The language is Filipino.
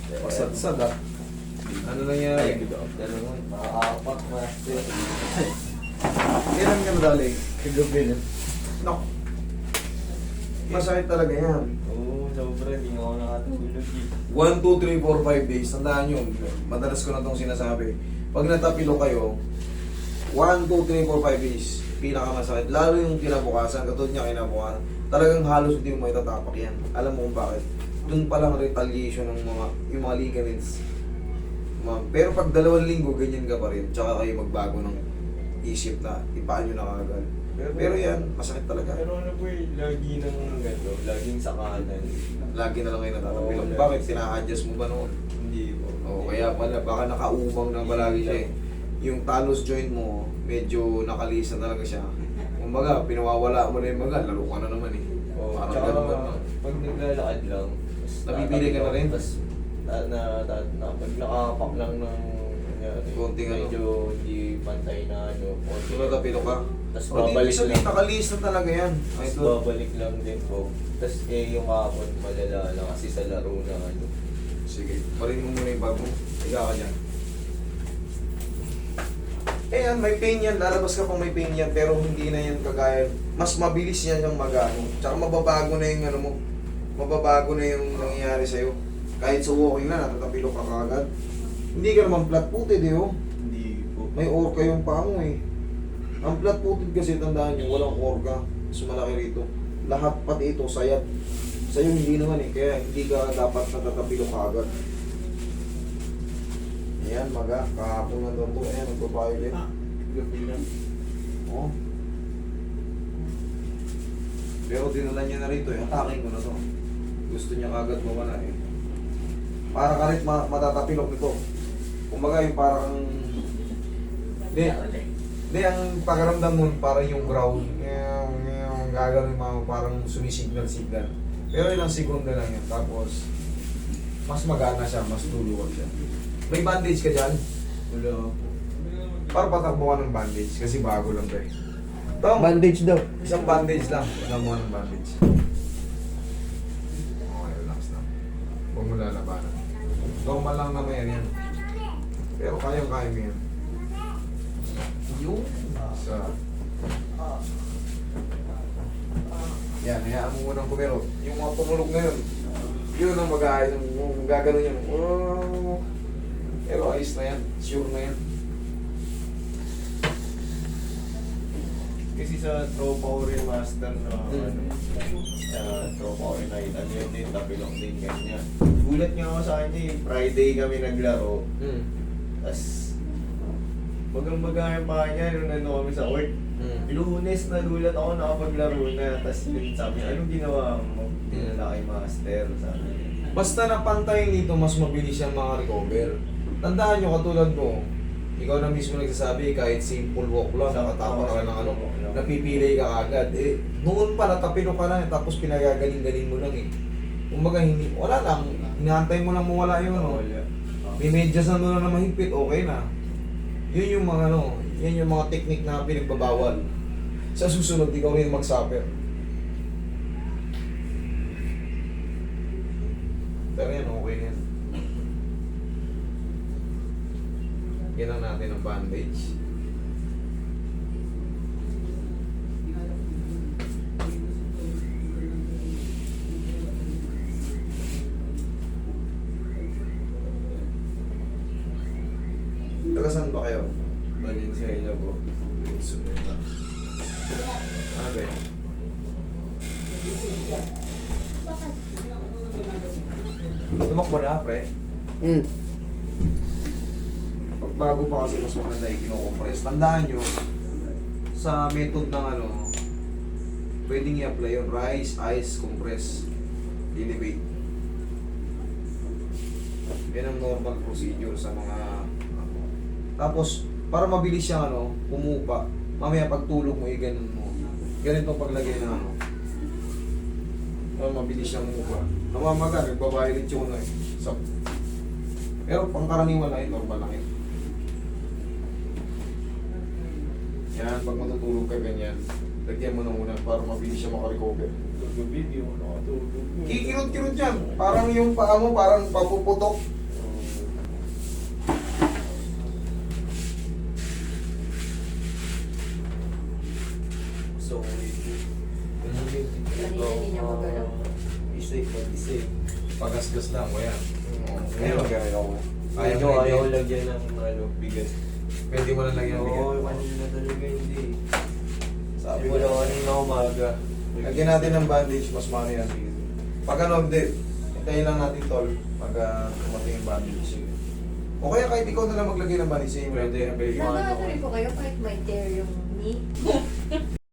Pasadsad ah. Ano nangyari? Makakapak, master. Kailan ka nadali? Kagabi na. No. Masakit talaga yan. Oo, sobra. Hindi nga ako nakatulog eh. 1, 2, 3, 4, 5 days. Tandaan nyo, madalas ko na itong sinasabi. Pag natapilo kayo, 1, 2, 3, 4, 5 days, pinakamasakit. Lalo yung kinabukasan, katulad niya kinabukasan. Talagang halos hindi mo may tatapak yan. Alam mo kung bakit. Doon palang retaliation ng yung mga ligaments. Pero pag 2 linggo, ganyan ka pa rin. Tsaka kayo magbago ng isip na ipaan nyo na kagad. Pero yan, masakit talaga. Pero ano po eh, lagi nang gano'n, laging sa kanan. Lagi na lang kayo natatapilo. Oo, Bakit? Sina-adjust mo ba noon? Hindi po. Oo, kaya pala, baka nakaumang na palagi siya eh. Yung talus joint mo, medyo nakalisa talaga siya. Kumbaga, pinawawala mo na yung maga, lalo ka na naman eh. Oo, Parang tsaka ganun ba? pag naglalakad lang, Nabibili ka na rin? Tapos, pag nakapak lang ng kunyari, Konting ano. medyo hindi pantay na ano. konting- Kung natapilo ka. Tapos O, di babalik ibig sabihin, lang. nakalisa talaga yan. Ay, Tapos ito. babalik lang din po. Tapos yung kahapon malala lang kasi sa laro na ano. Sige, parin mo muna yung bag mo. Higa ka dyan. Eh yan, may pain yan. Lalabas ka pang may pain yan, pero hindi na yan kagaya. Mas mabilis yan yung magano. Tsaka mababago na yung ano mo. Mababago na yung nangyayari sa'yo. Kahit sa walking na, natatapilo ka kagad. Hindi ka naman flat-footed eh, oh. Hindi po. May orca yung paa mo eh. Ang flat-footed kasi, tandaan nyo, walang orca. Mas malaki rito. Lahat pati ito, sayad. Sa'yo hindi naman eh, kaya hindi ka dapat natatapilo kagad. Ayan, maga, kahapon na doon to. Ayan, nagpa-violet. Gabi lang. Oh. Pero dinala niya na rito eh, atakin ko na to. Gusto niya kagad mawala eh. Para ka rin matatapilok nito. Kumbaga yung parang... Hindi, ang pagaramdam mo parang yung ground. Yung gagawin mo parang sumisignal-signal. Pero ilang segundo lang yan. Tapos, mas magana siya, mas tuluwag siya. May bandage ka dyan? Wala. Para patakbo ka ng bandage kasi bago lang to eh. Tom, Bandage daw. isang bandage lang. Alam mo ng bandage. Okay, relax lang. Huwag mo lalabanan. Normal lang naman yan. Pero kayang-kaya mo yan. Yung? Sa... Yan, hayaan mo munang kumero. Yung mga tumulog na yun, yun ang mag-aayos. Yung gagano yun. Oh. Pero ayos na yan. Sure na yan. Kasi sa tropa ko rin master na Hmm. ano, sa tropa ko rin nakita niya din, tapilok din ganyan. Gulat nga ako sa kanya eh, Friday kami naglaro, Hmm. tas bagang-baga yung pa niya nung nandun kami sa court. Hmm. Lunes nagulat ako nakapaglaro na, tas yun sabi niya, anong ginawa mo? Dinala kay master, sabi niya. Basta napantay nito, mas mabilis siyang recover. Tandaan nyo, katulad mo, ikaw na mismo nagsasabi, kahit simple walk lang, nakatapa ka ng ano, napipili ka agad. Eh, noon pala, tapilo ka na, tapos pinagagaling-galing mo lang eh. Kumbaga, hindi, wala lang, inaantay mo lang mawala yung ano. Wala. May medyas na doon na mahigpit, okay na. Yun yung mga ano, yan yung mga technique na pinagbabawal. Sa susunod, ikaw rin mag-suffer. Pero yan, okay na yan. Yan ang natin ang bandage. Taga saan ba kayo? Valenzuela po. Ano ba yun? Tumakbo na, pre. Hmm. Pag bago pa kasi mas maganda yung kino-compress. Tandaan nyo, sa method ng ano, pwedeng i-apply yun. Rise, ice, compress, elevate. Yan ang normal procedure sa mga... Tapos, para mabilis siyang ano, umupa, mamaya pagtulog mo, ganun mo. Ganito ang paglagay ng ano. Para mabilis siyang umupa. Namamaga, nagbabayad yung ano eh. Pero pangkaraniwan lang, normal lang yun. Yan, pag matutulog ka ganyan, lagyan mo na muna para mabilis siya makarecover. Gabi, di ako nakatulog. Kikirot-kirot yan. Parang yung paa mo, parang papuputok. solid. Kanina hindi niya magalaw. Isip, mag-isip. Pagasgas lang, kuya. Ngayon, Ngayon, ako. Ayaw, mo ayaw lagyan. lagyan ng bigas. Pwede mo na lagyan ng Oo, bigat. kanina talaga hindi. Sabi Simula kanina umaga. Lagyan natin ng bandage, mas mano yan. Pag ano, hindi. Hintayin lang natin tol. Pag kumating yung bandage. O kaya kahit ikaw na lang maglagay ng bandage, same Pwede, lang. pwede. Nagano rin po kayo kahit may tear yung knee?